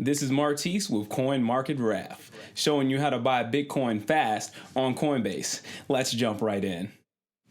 This is Martise with CoinMarketRef, showing you how to buy Bitcoin fast on Coinbase. Let's jump right in.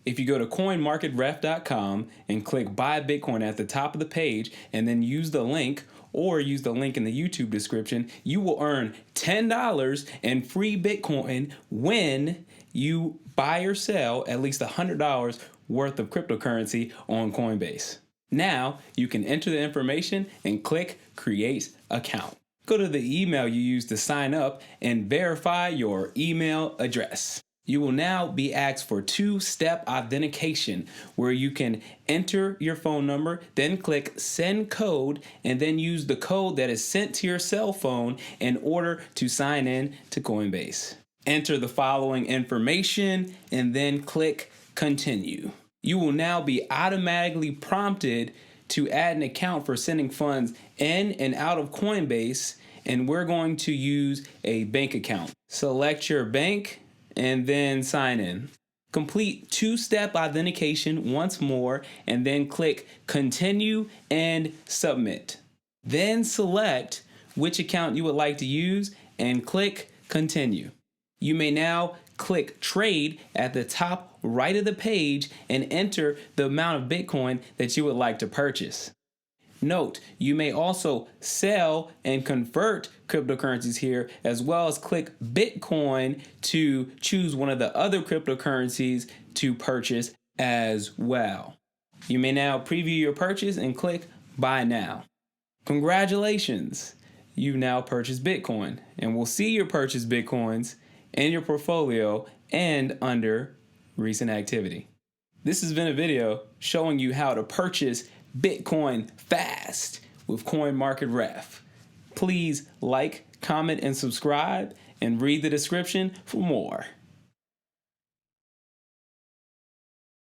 If you go to CoinMarketRef.com and click Buy Bitcoin at the top of the page and then use the link or use the link in the YouTube description, you will earn $10 in free Bitcoin when you buy or sell at least $100 worth of cryptocurrency on Coinbase. Now you can enter the information and click Create Account. Go to the email you used to sign up and verify your email address. You will now be asked for two-step authentication where you can enter your phone number, then click Send Code, and then use the code that is sent to your cell phone in order to sign in to Coinbase. Enter the following information and then click Continue. You will now be automatically prompted to add an account for sending funds in and out of Coinbase, and we're going to use a bank account. Select your bank and then sign in. Complete two-step authentication once more and then click Continue and Submit. Then select which account you would like to use and click Continue. You may now click Trade at the top right of the page and enter the amount of Bitcoin that you would like to purchase. Note, you may also sell and convert cryptocurrencies here, as well as click Bitcoin to choose one of the other cryptocurrencies to purchase as well. You may now preview your purchase and click Buy Now. Congratulations! You've now purchased Bitcoin, and we'll see your purchased Bitcoins in your portfolio and under recent activity. This has been a video showing you how to purchase Bitcoin fast with CoinMarketRef. Please like, comment, and subscribe, and read the description for more.